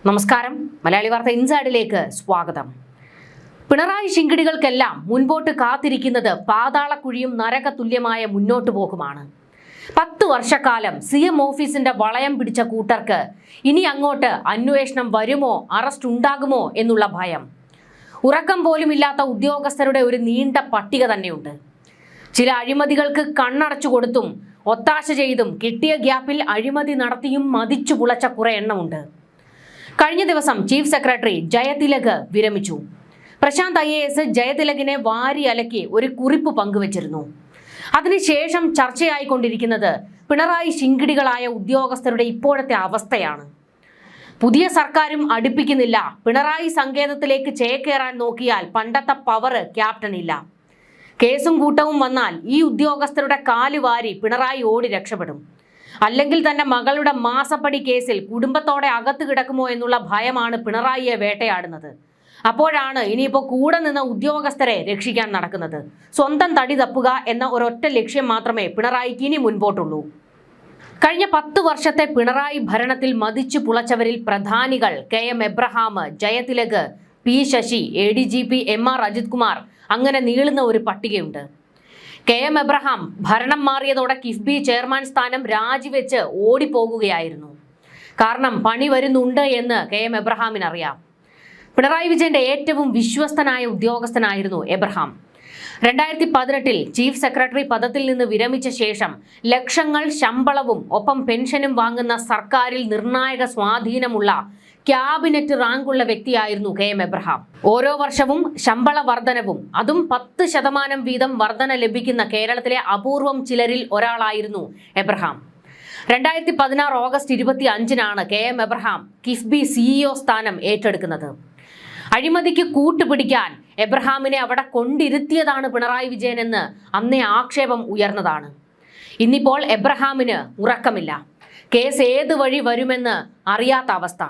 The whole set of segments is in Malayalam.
നമസ്കാരം. മലയാളി വാർത്ത ഇൻസൈഡിലേക്ക് സ്വാഗതം. പിണറായി ശിങ്കിടികൾക്കെല്ലാം മുൻപോട്ട് കാത്തിരിക്കുന്നത് പാതാളക്കുഴിയും നരക തുല്യമായ മുന്നോട്ടു പോക്കുമാണ്. 10 വർഷക്കാലം CM ഓഫീസിന്റെ വളയം പിടിച്ച കൂട്ടർക്ക് ഇനി അങ്ങോട്ട് അന്വേഷണം വരുമോ, അറസ്റ്റ് ഉണ്ടാകുമോ എന്നുള്ള ഭയം. ഉറക്കം പോലുമില്ലാത്ത ഉദ്യോഗസ്ഥരുടെ ഒരു നീണ്ട പട്ടിക തന്നെയുണ്ട്. ചില അഴിമതികൾക്ക് കണ്ണടച്ചു കൊടുത്തും ഒത്താശ ചെയ്തും കിട്ടിയ ഗ്യാപ്പിൽ അഴിമതി നടത്തിയും മതിച്ചു പുളച്ച കുറെ എണ്ണമുണ്ട്. കഴിഞ്ഞ ദിവസം ചീഫ് സെക്രട്ടറി ജയതിലക് വിരമിച്ചു. പ്രശാന്ത് IAS ജയതിലകിനെ വാരി അലക്കി ഒരു കുറിപ്പ് പങ്കുവച്ചിരുന്നു. അതിനുശേഷം ചർച്ചയായിക്കൊണ്ടിരിക്കുന്നത് പിണറായി ശിങ്കിടികളായ ഉദ്യോഗസ്ഥരുടെ ഇപ്പോഴത്തെ അവസ്ഥയാണ്. പുതിയ സർക്കാരും അടുപ്പിക്കുന്നില്ല. പിണറായി സങ്കേതത്തിലേക്ക് ചേക്കേറാൻ നോക്കിയാൽ പണ്ടത്തെ പവർ ക്യാപ്റ്റനില്ല. കേസും കൂട്ടവും വന്നാൽ ഈ ഉദ്യോഗസ്ഥരുടെ കാലുവാരി പിണറായി ഓടി രക്ഷപ്പെടും. അല്ലെങ്കിൽ തന്നെ മകളുടെ മാസപ്പടി കേസിൽ കുടുംബത്തോടെ അകത്ത് കിടക്കുമോ എന്നുള്ള ഭയമാണ് പിണറായിയെ വേട്ടയാടുന്നത്. അപ്പോഴാണ് ഇനിയിപ്പോൾ കൂടെ നിന്ന ഉദ്യോഗസ്ഥരെ രക്ഷിക്കാൻ നടക്കുന്നത്. സ്വന്തം തടി തപ്പുക എന്ന ഒരൊറ്റ ലക്ഷ്യം മാത്രമേ പിണറായിക്ക് ഇനി മുൻപോട്ടുള്ളൂ. കഴിഞ്ഞ 10 വർഷത്തെ പിണറായി ഭരണത്തിൽ മതിച്ചു പുളച്ചവരിൽ പ്രധാനികൾ KM Abraham, Jayathilak, P Sasi, ADGP MR Ajith Kumar, അങ്ങനെ നീളുന്ന ഒരു പട്ടികയുണ്ട്. KM എബ്രഹാം ഭരണം മാറിയതോടെ കിഫ്ബി ചെയർമാൻ സ്ഥാനം രാജിവെച്ച് ഓടിപ്പോകുകയായിരുന്നു. കാരണം പണി വരുന്നുണ്ട് എന്ന് KM എബ്രഹാമിന് അറിയാം. പിണറായി വിജയന്റെ ഏറ്റവും വിശ്വസ്തനായ ഉദ്യോഗസ്ഥനായിരുന്നു എബ്രഹാം. 2018 ചീഫ് സെക്രട്ടറി പദത്തിൽ നിന്ന് വിരമിച്ച ശേഷം ലക്ഷങ്ങൾ ശമ്പളവും ഒപ്പം പെൻഷനും വാങ്ങുന്ന സർക്കാരിൽ നിർണായക സ്വാധീനമുള്ള ക്യാബിനറ്റ് റാങ്കുള്ള വ്യക്തിയായിരുന്നു KM എബ്രഹാം. ഓരോ വർഷവും ശമ്പള വർധനവും, അതും 10% വീതം വർധന ലഭിക്കുന്ന കേരളത്തിലെ അപൂർവം ചിലരിൽ ഒരാളായിരുന്നു എബ്രഹാം. 2016 ഓഗസ്റ്റ് 25-നാണ് KM എബ്രഹാം കിഫ്ബി CEO സ്ഥാനം ഏറ്റെടുക്കുന്നത്. അഴിമതിക്ക് കൂട്ടുപിടിക്കാൻ എബ്രഹാമിനെ അവിടെ കൊണ്ടിരുത്തിയതാണ് പിണറായി വിജയൻ എന്ന് അന്നേ ആക്ഷേപം ഉയർന്നതാണ്. ഇന്നിപ്പോൾ എബ്രഹാമിന് ഉറക്കമില്ല. കേസ് ഏത് വഴി വരുമെന്ന് അറിയാത്ത അവസ്ഥ.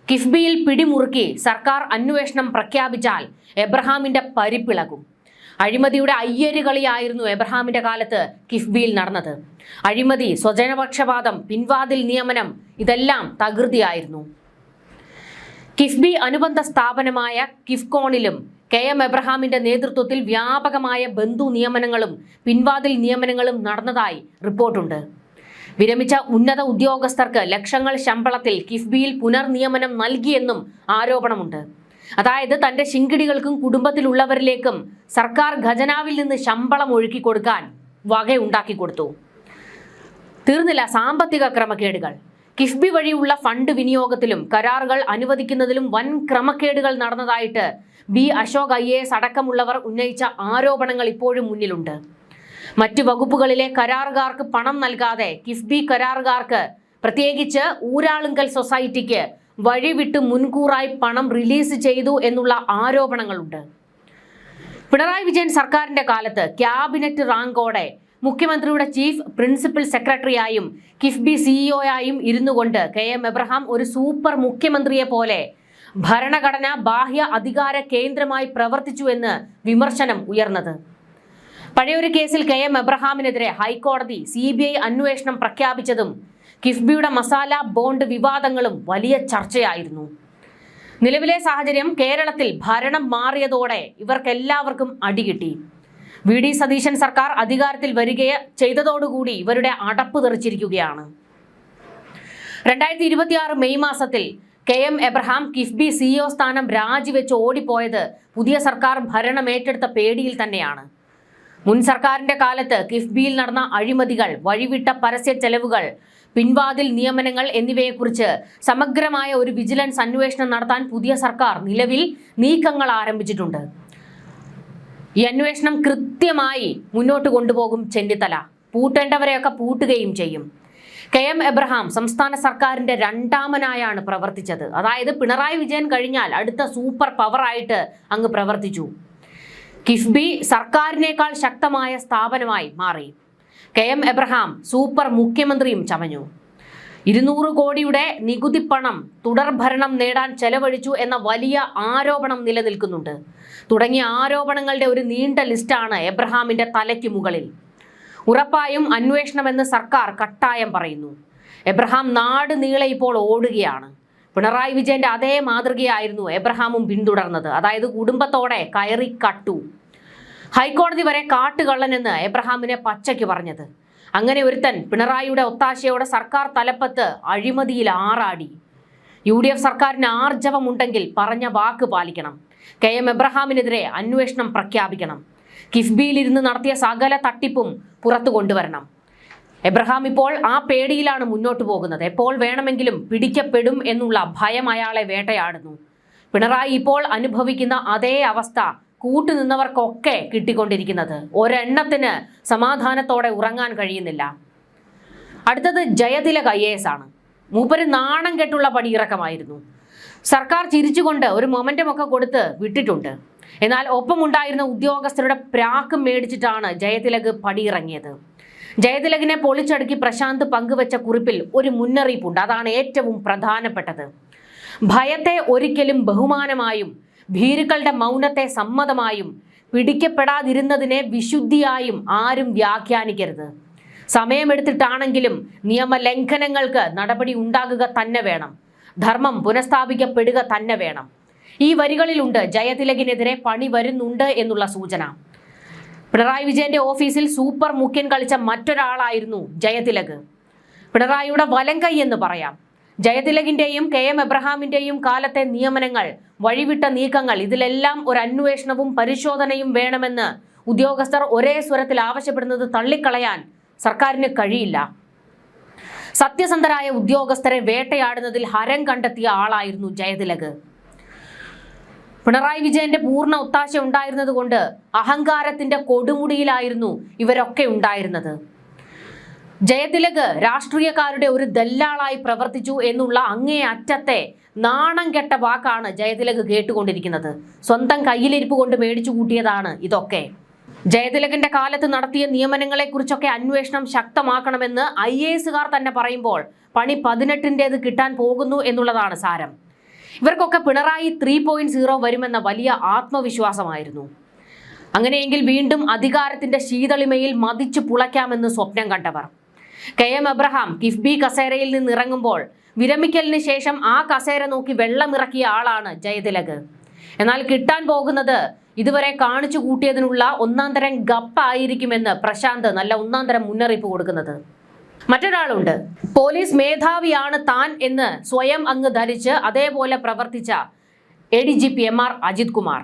കിഫ്ബിയിൽ പിടിമുറുക്കി സർക്കാർ അന്വേഷണം പ്രഖ്യാപിച്ചാൽ എബ്രഹാമിന്റെ പരിപ്പിളകും. അഴിമതിയുടെ അയ്യരുകളിയായിരുന്നു എബ്രഹാമിന്റെ കാലത്ത് കിഫ്ബിയിൽ നടന്നത്. അഴിമതി, സ്വജനപക്ഷപാതം, പിൻവാതിൽ നിയമനം, ഇതെല്ലാം തകൃതിയായിരുന്നു. കിഫ്ബി അനുബന്ധ സ്ഥാപനമായ കിഫ്കോണിലും KM എബ്രഹാമിന്റെ നേതൃത്വത്തിൽ വ്യാപകമായ ബന്ധു നിയമനങ്ങളും പിൻവാതിൽ നിയമനങ്ങളും നടന്നതായി റിപ്പോർട്ടുണ്ട്. വിരമിച്ച ഉന്നത ഉദ്യോഗസ്ഥർക്ക് ലക്ഷങ്ങൾ ശമ്പളത്തിൽ കിഫ്ബിയിൽ പുനർനിയമനം നൽകിയെന്നും ആരോപണമുണ്ട്. അതായത് തന്റെ ശിങ്കിടികൾക്കും കുടുംബത്തിലുള്ളവരിലേക്കും സർക്കാർ ഖജനാവിൽ നിന്ന് ശമ്പളം ഒഴുക്കി കൊടുക്കാൻ വകയുണ്ടാക്കി കൊടുത്തു. തീർന്നില്ല സാമ്പത്തിക ക്രമക്കേടുകൾ. കിഫ്ബി വഴിയുള്ള ഫണ്ട് വിനിയോഗത്തിലും കരാറുകൾ അനുവദിക്കുന്നതിലും വൻ ക്രമക്കേടുകൾ നടന്നതായിട്ട് B അശോക് IAS അടക്കമുള്ളവർ ഉന്നയിച്ച ആരോപണങ്ങൾ ഇപ്പോഴും മുന്നിലുണ്ട്. മറ്റു വകുപ്പുകളിലെ കരാറുകാർക്ക് പണം നൽകാതെ കിഫ്ബി കരാറുകാർക്ക്, പ്രത്യേകിച്ച് ഊരാളുങ്കൽ സൊസൈറ്റിക്ക് വഴിവിട്ട് മുൻകൂറായി പണം റിലീസ് ചെയ്തു എന്നുള്ള ആരോപണങ്ങളുണ്ട്. പിണറായി വിജയൻ സർക്കാരിന്റെ കാലത്ത് ക്യാബിനറ്റ് റാങ്കോടെ മുഖ്യമന്ത്രിയുടെ ചീഫ് പ്രിൻസിപ്പൽ സെക്രട്ടറിയായും കിഫ്ബി CEOയായും ഇരുന്നുകൊണ്ട് KM എബ്രഹാം ഒരു സൂപ്പർ മുഖ്യമന്ത്രിയെ പോലെ ഭരണഘടന ബാഹ്യ അധികാര കേന്ദ്രമായി പ്രവർത്തിച്ചു എന്ന് വിമർശനം ഉയർന്നത്. പഴയൊരു കേസിൽ KM എബ്രഹാമിനെതിരെ ഹൈക്കോടതി CBI അന്വേഷണം പ്രഖ്യാപിച്ചതും കിഫ്ബിയുടെ മസാല ബോണ്ട് വിവാദങ്ങളും വലിയ ചർച്ചയായിരുന്നു. നിലവിലെ സാഹചര്യം, കേരളത്തിൽ ഭരണം മാറിയതോടെ ഇവർക്കെല്ലാവർക്കും അടികിട്ടി. VD സതീശൻ സർക്കാർ അധികാരത്തിൽ വരികയെ ചെയ്തതോടുകൂടി ഇവരുടെ അടപ്പ് തെറിച്ചിരിക്കുകയാണ്. 2026 മെയ് മാസത്തിൽ KM എബ്രഹാം കിഫ്ബി CEO സ്ഥാനം രാജിവെച്ച് ഓടിപ്പോയത് പുതിയ സർക്കാർ ഭരണമേറ്റെടുത്ത പേടിയിൽ തന്നെയാണ്. മുൻ സർക്കാരിന്റെ കാലത്ത് കിഫ്ബിയിൽ നടന്ന അഴിമതികൾ, വഴിവിട്ട പരസ്യ ചെലവുകൾ, പിൻവാതിൽ നിയമനങ്ങൾ എന്നിവയെക്കുറിച്ച് സമഗ്രമായ ഒരു വിജിലൻസ് അന്വേഷണം നടത്താൻ പുതിയ സർക്കാർ നിലവിൽ നീക്കങ്ങൾ ആരംഭിച്ചിട്ടുണ്ട്. ഈ അന്വേഷണം കൃത്യമായി മുന്നോട്ട് കൊണ്ടുപോകും ചെന്നിത്തല. പൂട്ടേണ്ടവരെയൊക്കെ പൂട്ടുകയും ചെയ്യും. KM എബ്രഹാം സംസ്ഥാന സർക്കാരിന്റെ രണ്ടാമനായാണ് പ്രവർത്തിച്ചത്. അതായത് പിണറായി വിജയൻ കഴിഞ്ഞാൽ അടുത്ത സൂപ്പർ പവറായിട്ട് അങ്ങ് പ്രവർത്തിച്ചു. കിഫ്ബി സർക്കാരിനേക്കാൾ ശക്തമായ സ്ഥാപനമായി മാറി. KM എബ്രഹാം സൂപ്പർ മുഖ്യമന്ത്രിയും ചമഞ്ഞു. 200 കോടിയുടെ നികുതി പണം തുടർഭരണം നേടാൻ ചെലവഴിച്ചു എന്ന വലിയ ആരോപണം നിലനിൽക്കുന്നുണ്ട്. തുടങ്ങിയ ആരോപണങ്ങളുടെ ഒരു നീണ്ട ലിസ്റ്റാണ് എബ്രഹാമിന്റെ തലയ്ക്ക് മുകളിൽ. ഉറപ്പായും അന്വേഷണമെന്ന് സർക്കാർ കട്ടായം പറയുന്നു. എബ്രഹാം നാട് നീളെ ഇപ്പോൾ ഓടുകയാണ്. പിണറായി വിജയന്റെ അതേ മാതൃകയായിരുന്നു എബ്രഹാമും പിന്തുടർന്നത്. അതായത് കുടുംബത്തോടെ കയറി കട്ടു. ഹൈക്കോടതി വരെ കാട്ടുകള്ളനെന്ന് എബ്രഹാമിനെ പച്ചയ്ക്ക് പറഞ്ഞത്. അങ്ങനെ ഒരുത്തൻ പിണറായിയുടെ ഒത്താശയോടെ സർക്കാർ തലപ്പത്ത് അഴിമതിയിൽ ആറാടി. UDF സർക്കാരിന് ആർജവമുണ്ടെങ്കിൽ പറഞ്ഞ വാക്ക് പാലിക്കണം. KM എബ്രഹാമിനെതിരെ അന്വേഷണം പ്രഖ്യാപിക്കണം. കിഫ്ബിയിലിരുന്ന് നടത്തിയ സകല തട്ടിപ്പും പുറത്തു കൊണ്ടുവരണം. എബ്രഹാം ഇപ്പോൾ ആ പേടിയിലാണ് മുന്നോട്ട് പോകുന്നത്. എപ്പോൾ വേണമെങ്കിലും പിടിക്കപ്പെടും എന്നുള്ള ഭയം അയാളെ വേട്ടയാടുന്നു. പിണറായി ഇപ്പോൾ അനുഭവിക്കുന്ന അതേ അവസ്ഥ കൂട്ടുനിന്നവർക്കൊക്കെ കിട്ടിക്കൊണ്ടിരിക്കുന്നത്. ഒരെണ്ണത്തിന് സമാധാനത്തോടെ ഉറങ്ങാൻ കഴിയുന്നില്ല. അടുത്തത് ജയതിലക് IAS ആണ്. മൂപ്പര് നാണം കെട്ടുള്ള പടിയിറക്കമായിരുന്നു. സർക്കാർ ചിരിച്ചുകൊണ്ട് ഒരു മൊമെന്റമൊക്കെ കൊടുത്ത് വിട്ടിട്ടുണ്ട്. എന്നാൽ ഒപ്പമുണ്ടായിരുന്ന ഉദ്യോഗസ്ഥരുടെ പ്രാക്കും മേടിച്ചിട്ടാണ് ജയതിലക് പടിയിറങ്ങിയത്. ജയതിലകിനെ പൊളിച്ചടുക്കി പ്രശാന്ത് പങ്കുവച്ച കുറിപ്പിൽ ഒരു മുന്നറിയിപ്പുണ്ട്. അതാണ് ഏറ്റവും പ്രധാനപ്പെട്ടത്. ഭയത്തെ ഒരിക്കലും ബഹുമാനമായും ഭീരുക്കളുടെ മൗനത്തെ സമ്മതമായും പിടിക്കപ്പെടാതിരുന്നതിനെ വിശുദ്ധിയായും ആരും വ്യാഖ്യാനിക്കരുത്. സമയമെടുത്തിട്ടാണെങ്കിലും നിയമലംഘനങ്ങൾക്ക് നടപടി ഉണ്ടാകുക തന്നെ വേണം. ധർമ്മം പുനഃസ്ഥാപിക്കപ്പെടുക തന്നെ വേണം. ഈ വരികളിലുണ്ട് ജയതിലകിനെതിരെ പണി വരുന്നുണ്ട് എന്നുള്ള സൂചന. പിണറായി വിജയന്റെ ഓഫീസിൽ സൂപ്പർ മുഖ്യൻ കളിച്ച മറ്റൊരാളായിരുന്നു ജയതിലക്. പിണറായിയുടെ വലങ്കൈ എന്ന് പറയാം. ജയതിലകിന്റെയും KM എബ്രഹാമിന്റെയും കാലത്തെ നിയമനങ്ങൾ, വഴിവിട്ട നീക്കങ്ങൾ, ഇതിലെല്ലാം ഒരു അന്വേഷണവും പരിശോധനയും വേണമെന്ന് ഉദ്യോഗസ്ഥർ ഒരേ സ്വരത്തിൽ ആവശ്യപ്പെടുന്നത് തള്ളിക്കളയാൻ സർക്കാരിന് കഴിയില്ല. സത്യസന്ധരായ ഉദ്യോഗസ്ഥരെ വേട്ടയാടുന്നതിൽ ഹരം കണ്ടെത്തിയ ആളായിരുന്നു ജയതിലക്. പിണറായി വിജയന്റെ പൂർണ്ണ ഒത്താശ ഉണ്ടായിരുന്നത് കൊണ്ട് അഹങ്കാരത്തിന്റെ കൊടുമുടിയിലായിരുന്നു ഇവരൊക്കെ ഉണ്ടായിരുന്നത്. ജയതിലക് രാഷ്ട്രീയക്കാരുടെ ഒരു ദല്ലാളായി പ്രവർത്തിച്ചു എന്നുള്ള അങ്ങേ അറ്റത്തെ നാണം കെട്ട വാക്കാണ് ജയതിലക് കേട്ടുകൊണ്ടിരിക്കുന്നത്. സ്വന്തം കയ്യിലിരിപ്പ് കൊണ്ട് മേടിച്ചു കൂട്ടിയതാണ് ഇതൊക്കെ. ജയതിലകിന്റെ കാലത്ത് നടത്തിയ നിയമനങ്ങളെ കുറിച്ചൊക്കെ അന്വേഷണം ശക്തമാക്കണമെന്ന് IASകാർ തന്നെ പറയുമ്പോൾ പണി 18ന്റേത് കിട്ടാൻ പോകുന്നു എന്നുള്ളതാണ് സാരം. ഇവർക്കൊക്കെ പിണറായി 3.0 വരുമെന്ന വലിയ ആത്മവിശ്വാസമായിരുന്നു. അങ്ങനെയെങ്കിൽ വീണ്ടും അധികാരത്തിന്റെ ശീതളിമയിൽ മതിച്ചു പുളയ്ക്കാമെന്ന് സ്വപ്നം കണ്ടവർ. KM എബ്രഹാം കിഫ്ബി കസേരയിൽ നിന്ന് ഇറങ്ങുമ്പോൾ വിരമിക്കലിന് ശേഷം ആ കസേര നോക്കി വെള്ളമിറക്കിയ ആളാണ് ജയതിലക്. എന്നാൽ കിട്ടാൻ പോകുന്നത് ഇതുവരെ കാണിച്ചു കൂട്ടിയതിനുള്ള ഒന്നാം തരം ഗപ്പായിരിക്കുമെന്ന് പ്രശാന്ത് നല്ല ഒന്നാം തരം മുന്നറിയിപ്പ് കൊടുക്കുന്നത്. മറ്റൊരാളുണ്ട്. പോലീസ് മേധാവിയാണ് താൻ എന്ന് സ്വയം അങ്ങ് ധരിച്ച് അതേപോലെ പ്രവർത്തിച്ച ADGP MR അജിത് കുമാർ.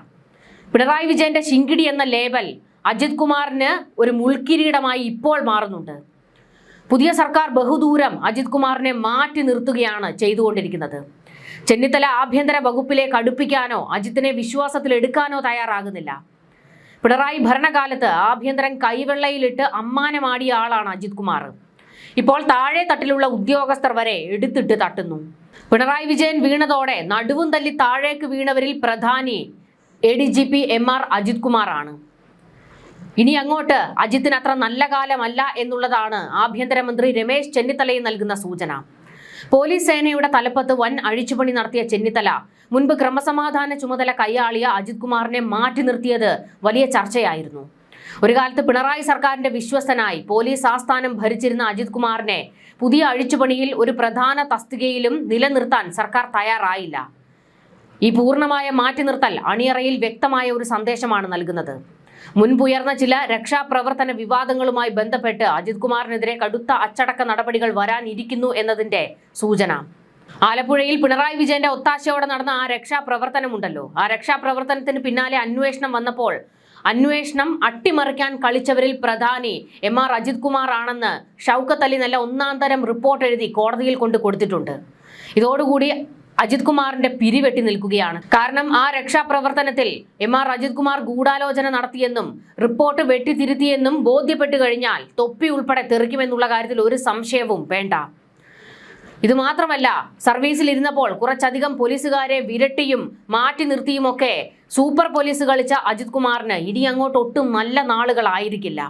പിണറായി വിജയന്റെ ശിങ്കിടി എന്ന ലേബൽ അജിത് കുമാറിന് ഒരു മുൾക്കിരീടമായി ഇപ്പോൾ മാറുന്നുണ്ട്. പുതിയ സർക്കാർ ബഹുദൂരം അജിത് കുമാറിനെ മാറ്റി നിർത്തുകയാണ് ചെയ്തുകൊണ്ടിരിക്കുന്നത്. ചെന്നിത്തല ആഭ്യന്തര വകുപ്പിലേക്ക് അടുപ്പിക്കാനോ അജിത്തിനെ വിശ്വാസത്തിലെടുക്കാനോ തയ്യാറാകുന്നില്ല. പിണറായി ഭരണകാലത്ത് ആഭ്യന്തരം കൈവെള്ളയിലിട്ട് അമ്മാനമാടിയ ആളാണ് അജിത് കുമാർ. ഇപ്പോൾ താഴെ തട്ടിലുള്ള ഉദ്യോഗസ്ഥർ വരെ എടുത്തിട്ട് തട്ടുന്നു. പിണറായി വിജയൻ വീണതോടെ നടുവും തല്ലി താഴേക്ക് വീണവരിൽ പ്രധാനി ADGP MR അജിത് കുമാർ ആണ്. ഇനി അങ്ങോട്ട് അജിത്തിന് അത്ര നല്ല കാലമല്ല എന്നുള്ളതാണ് ആഭ്യന്തരമന്ത്രി രമേശ് ചെന്നിത്തലയിൽ നൽകുന്ന സൂചന. പോലീസ് സേനയുടെ തലപ്പത്ത് വൻ അഴിച്ചുപണി നടത്തിയ ചെന്നിത്തല മുൻപ് ക്രമസമാധാന ചുമതല കൈയാളിയ അജിത് കുമാറിനെ മാറ്റി നിർത്തിയത് വലിയ ചർച്ചയായിരുന്നു. ഒരു കാലത്ത് പിണറായി സർക്കാരിന്റെ വിശ്വസ്തനായി പോലീസ് ആസ്ഥാനം ഭരിച്ചിരുന്ന അജിത് കുമാറിനെ പുതിയ അഴിച്ചുപണിയിൽ ഒരു പ്രധാന തസ്തികയിലും നിലനിർത്താൻ സർക്കാർ തയ്യാറായില്ല. ഈ പൂർണ്ണമായ മാറ്റി നിർത്തൽ അണിയറയിൽ വ്യക്തമായ ഒരു സന്ദേശമാണ് നൽകുന്നത്. മുൻപുയർന്ന ചില രക്ഷാപ്രവർത്തന വിവാദങ്ങളുമായി ബന്ധപ്പെട്ട് അജിത് കുമാറിനെതിരെ കടുത്ത അച്ചടക്ക നടപടികൾ വരാനിരിക്കുന്നു എന്നതിന്റെ സൂചന. ആലപ്പുഴയിൽ പിണറായി വിജയന്റെ ഒത്താശയോടെ നടന്ന ആ രക്ഷാപ്രവർത്തനമുണ്ടല്ലോ, ആ രക്ഷാപ്രവർത്തനത്തിന് പിന്നാലെ അന്വേഷണം വന്നപ്പോൾ അന്വേഷണം അട്ടിമറിക്കാൻ കളിച്ചവരിൽ പ്രധാനി MR അജിത് കുമാർ ആണെന്ന് ഷൗക്കത്ത് അലി നല്ല ഒന്നാം തരം റിപ്പോർട്ട് എഴുതി കോടതിയിൽ കൊണ്ട് കൊടുത്തിട്ടുണ്ട്. ഇതോടുകൂടി അജിത് കുമാറിന്റെ പിരിവെട്ടി നിൽക്കുകയാണ്. കാരണം ആ രക്ഷാപ്രവർത്തനത്തിൽ MR അജിത് കുമാർ ഗൂഢാലോചന നടത്തിയെന്നും റിപ്പോർട്ട് വെട്ടിത്തിരുത്തിയെന്നും ബോധ്യപ്പെട്ടു കഴിഞ്ഞാൽ തൊപ്പി ഉൾപ്പെടെ തെറിക്കുമെന്നുള്ള കാര്യത്തിൽ ഒരു സംശയവും വേണ്ട. ഇതുമാത്രമല്ല, സർവീസിൽ ഇരുന്നപ്പോൾ കുറച്ചധികം പോലീസുകാരെ വിരട്ടിയും മാറ്റി നിർത്തിയുമൊക്കെ സൂപ്പർ പോലീസ് കളിച്ച അജിത് കുമാറിന് ഇനി അങ്ങോട്ട് ഒട്ടും നല്ല നാളുകളായിരിക്കില്ല.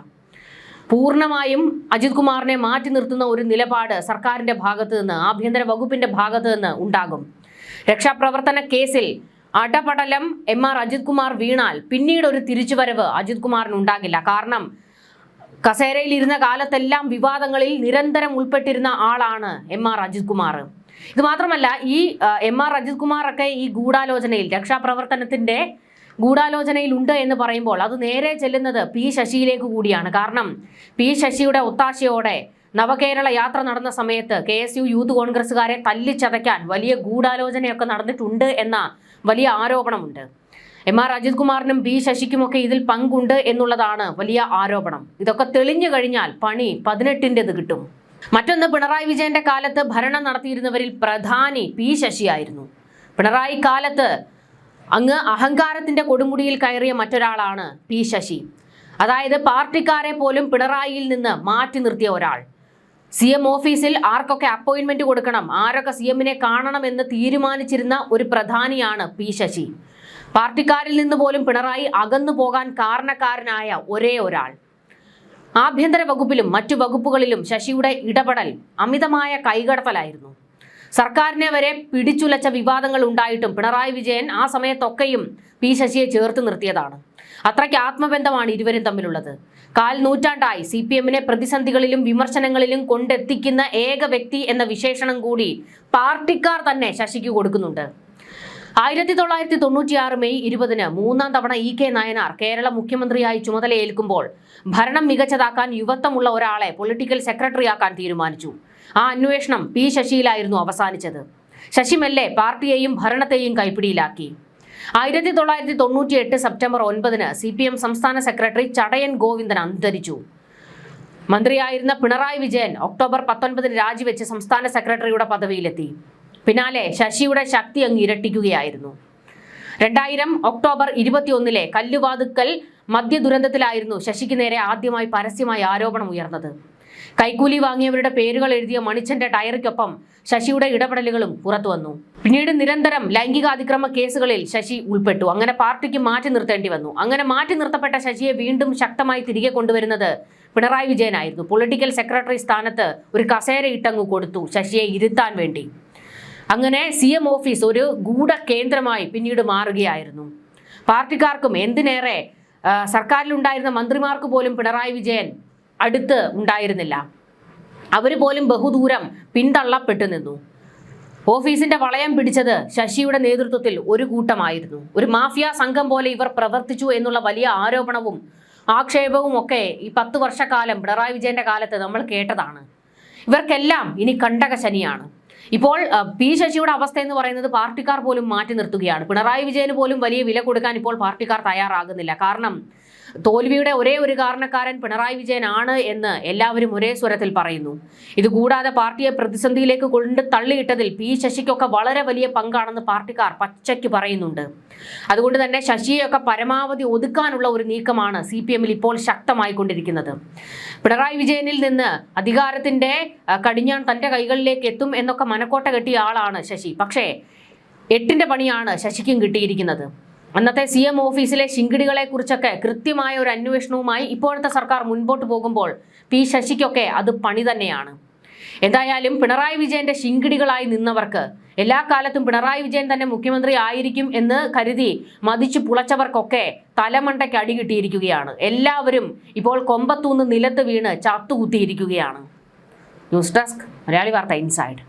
പൂർണ്ണമായും അജിത് കുമാറിനെ മാറ്റി നിർത്തുന്ന ഒരു നിലപാട് സർക്കാരിന്റെ ഭാഗത്ത് നിന്ന്, ആഭ്യന്തര വകുപ്പിന്റെ ഭാഗത്ത് നിന്ന് ഉണ്ടാകും. രക്ഷാപ്രവർത്തന കേസിൽ അടപടലം MR അജിത് കുമാർ വീണാൽ പിന്നീട് ഒരു തിരിച്ചുവരവ് അജിത് കുമാറിന് ഉണ്ടാകില്ല. കാരണം കസേരയിൽ ഇരുന്ന കാലത്തെല്ലാം വിവാദങ്ങളിൽ നിരന്തരം ഉൾപ്പെട്ടിരുന്ന ആളാണ് MR അജിത് കുമാർ. ഇത് മാത്രമല്ല, ഈ MR അജിത് കുമാറൊക്കെ ഈ ഗൂഢാലോചനയിൽ, രക്ഷാപ്രവർത്തനത്തിന്റെ ഗൂഢാലോചനയിലുണ്ട് എന്ന് പറയുമ്പോൾ അത് നേരെ ചെല്ലുന്നത് P ശശിയിലേക്ക് കൂടിയാണ്. കാരണം P ശശിയുടെ ഒത്താശയോടെ നവകേരള യാത്ര നടന്ന സമയത്ത് KSU യൂത്ത് കോൺഗ്രസ്സുകാരെ തല്ലിച്ചതയ്ക്കാൻ വലിയ ഗൂഢാലോചനയൊക്കെ നടന്നിട്ടുണ്ട് എന്ന വലിയ ആരോപണമുണ്ട്. MR അജിത് കുമാറിനും P ശശിക്കുമൊക്കെ ഇതിൽ പങ്കുണ്ട് എന്നുള്ളതാണ് വലിയ ആരോപണം. ഇതൊക്കെ തെളിഞ്ഞു കഴിഞ്ഞാൽ പണി 18-ൻ്റെത് കിട്ടും. മറ്റൊന്ന്, പിണറായി വിജയന്റെ കാലത്ത് ഭരണം നടത്തിയിരുന്നവരിൽ പ്രധാനി P ശശിയായിരുന്നു. പിണറായി കാലത്ത് അങ്ങ് അഹങ്കാരത്തിന്റെ കൊടുമുടിയിൽ കയറിയ മറ്റൊരാളാണ് P ശശി. അതായത് പാർട്ടിക്കാരെ പോലും പിണറായിയിൽ നിന്ന് മാറ്റി നിർത്തിയ ഒരാൾ. CM ഓഫീസിൽ ആർക്കൊക്കെ അപ്പോയിന്റ്മെന്റ് കൊടുക്കണം, ആരൊക്കെ CM-നെ കാണണമെന്ന് തീരുമാനിച്ചിരുന്ന ഒരു പ്രധാനിയാണ് P ശശി. പാർട്ടിക്കാരിൽ നിന്ന് പോലും പിണറായി അകന്നു പോകാൻ കാരണക്കാരനായ ഒരേ ഒരാൾ. ആഭ്യന്തര വകുപ്പിലും മറ്റു വകുപ്പുകളിലും ശശിയുടെ ഇടപെടൽ അമിതമായ കൈകടത്തലായിരുന്നു. സർക്കാരിനെ വരെ പിടിച്ചുലച്ച വിവാദങ്ങൾ ഉണ്ടായിട്ടും പിണറായി വിജയൻ ആ സമയത്തൊക്കെയും P ശശിയെ ചേർത്ത് നിർത്തിയതാണ്. അത്രയ്ക്ക് ആത്മബന്ധമാണ് ഇരുവരും തമ്മിലുള്ളത്. 1/4 നൂറ്റാണ്ടായി CPM-നെ പ്രതിസന്ധികളിലും വിമർശനങ്ങളിലും കൊണ്ടെത്തിക്കുന്ന ഏക വ്യക്തി എന്ന വിശേഷണം കൂടി പാർട്ടിക്കാർ തന്നെ ശശിക്ക് കൊടുക്കുന്നുണ്ട്. 1996 മെയ് 20-ന് 3-ാം തവണ EK നായനാർ കേരള മുഖ്യമന്ത്രിയായി ചുമതലയേൽക്കുമ്പോൾ ഭരണം മികച്ചതാക്കാൻ യുവത്വമുള്ള ഒരാളെ പൊളിറ്റിക്കൽ സെക്രട്ടറിയാക്കാൻ തീരുമാനിച്ചു. ആ അന്വേഷണം P ശശിയിലായിരുന്നു അവസാനിച്ചത്. ശശി മെല്ലെ പാർട്ടിയെയും ഭരണത്തെയും കൈപ്പിടിയിലാക്കി. 1998 സെപ്റ്റംബർ 9-ന് CPM സംസ്ഥാന സെക്രട്ടറി ചടയൻ ഗോവിന്ദൻ അന്തരിച്ചു. മന്ത്രിയായിരുന്ന പിണറായി വിജയൻ ഒക്ടോബർ 19-ന് രാജിവെച്ച് സംസ്ഥാന സെക്രട്ടറിയുടെ പദവിയിലെത്തി. പിന്നാലെ ശശിയുടെ ശക്തി അങ്ങ് ഇരട്ടിക്കുകയായിരുന്നു. 2000 ഒക്ടോബർ 21-ലെ കല്ലുവാതുക്കൽ മദ്യദുരന്തത്തിലായിരുന്നു ശശിക്ക് നേരെ ആദ്യമായി പരസ്യമായി ആരോപണം ഉയർന്നത്. കൈക്കൂലി വാങ്ങിയവരുടെ പേരുകൾ എഴുതിയ മണിച്ചന്റെ ഡയറിക്കൊപ്പം ശശിയുടെ ഇടപെടലുകളും പുറത്തുവന്നു. പിന്നീട് നിരന്തരം ലൈംഗികാതിക്രമ കേസുകളിൽ ശശി ഉൾപ്പെട്ടു. അങ്ങനെ പാർട്ടിക്ക് മാറ്റി നിർത്തേണ്ടി വന്നു. അങ്ങനെ മാറ്റി നിർത്തപ്പെട്ട ശശിയെ വീണ്ടും ശക്തമായി തിരികെ കൊണ്ടുവരുന്നത് പിണറായി വിജയനായിരുന്നു. പൊളിറ്റിക്കൽ സെക്രട്ടറി സ്ഥാനത്ത് ഒരു കസേര ഇട്ടങ്ങു കൊടുത്തു ശശിയെ ഇരുത്താൻ വേണ്ടി. അങ്ങനെ CM ഓഫീസ് ഒരു ഗൂഢ കേന്ദ്രമായി പിന്നീട് മാറുകയായിരുന്നു. പാർട്ടിക്കാർക്കും എന്തിനേറെ സർക്കാരിലുണ്ടായിരുന്ന മന്ത്രിമാർക്ക് പോലും പിണറായി വിജയൻ അടുത്ത് ഉണ്ടായിരുന്നില്ല. അവർ പോലും ബഹുദൂരം പിന്തള്ളപ്പെട്ടു നിന്നു. ഓഫീസിന്റെ വളയം പിടിച്ചത് ശശിയുടെ നേതൃത്വത്തിൽ ഒരു കൂട്ടമായിരുന്നു. ഒരു മാഫിയ സംഘം പോലെ ഇവർ പ്രവർത്തിച്ചു എന്നുള്ള വലിയ ആരോപണവും ആക്ഷേപവും ഒക്കെ ഈ 10 വർഷക്കാലം പിണറായി വിജയന്റെ കാലത്ത് നമ്മൾ കേട്ടതാണ്. ഇവർക്കെല്ലാം ഇനി കണ്ടക ശനിയാണ്. ഇപ്പോൾ P ശശിയുടെ അവസ്ഥ എന്ന് പറയുന്നത് പാർട്ടിക്കാർ പോലും മാറ്റി നിർത്തുകയാണ്. പിണറായി വിജയന് പോലും വലിയ വില കൊടുക്കാൻ ഇപ്പോൾ പാർട്ടിക്കാർ തയ്യാറാകുന്നില്ല. കാരണം തോൽവിയുടെ ഒരേ ഒരു കാരണക്കാരൻ പിണറായി വിജയൻ ആണ് എന്ന് എല്ലാവരും ഒരേ സ്വരത്തിൽ പറയുന്നു. ഇതുകൂടാതെ പാർട്ടിയെ പ്രതിസന്ധിയിലേക്ക് കൊണ്ട് തള്ളിയിട്ടതിൽ P ശശിക്കൊക്കെ വളരെ വലിയ പങ്കാണെന്ന് പാർട്ടിക്കാർ പച്ചയ്ക്ക് പറയുന്നുണ്ട്. അതുകൊണ്ട് തന്നെ ശശിയെയൊക്കെ പരമാവധി ഒതുക്കാനുള്ള ഒരു നീക്കമാണ് CPM-ൽ ഇപ്പോൾ ശക്തമായിക്കൊണ്ടിരിക്കുന്നത്. പിണറായി വിജയനിൽ നിന്ന് അധികാരത്തിന്റെ കടിഞ്ഞാൺ തന്റെ കൈകളിലേക്ക് എത്തും എന്നൊക്കെ മനക്കോട്ട കെട്ടിയ ആളാണ് ശശി. പക്ഷേ 8-ന്റെ പണിയാണ് ശശിക്കും കിട്ടിയിരിക്കുന്നത്. അന്നത്തെ CM ഓഫീസിലെ ശിങ്കിടികളെ കുറിച്ചൊക്കെ കൃത്യമായ ഒരു അന്വേഷണവുമായി ഇപ്പോഴത്തെ സർക്കാർ മുൻപോട്ട് പോകുമ്പോൾ P ശശിക്കൊക്കെ അത് പണി തന്നെയാണ്. എന്തായാലും പിണറായി വിജയന്റെ ശിങ്കിടികളായി നിന്നവർക്ക്, എല്ലാ കാലത്തും പിണറായി വിജയൻ തന്നെ മുഖ്യമന്ത്രി ആയിരിക്കും എന്ന് കരുതി മതിച്ചു പുളച്ചവർക്കൊക്കെ തലമണ്ടയ്ക്ക് അടി കിട്ടിയിരിക്കുകയാണ്. എല്ലാവരും ഇപ്പോൾ കൊമ്പത്തൂന്ന് നിലത്ത് വീണ് ചത്തുകുത്തിയിരിക്കുകയാണ്. ന്യൂസ് ഡെസ്ക് മലയാളി വാർത്ത ഇൻസൈഡ്.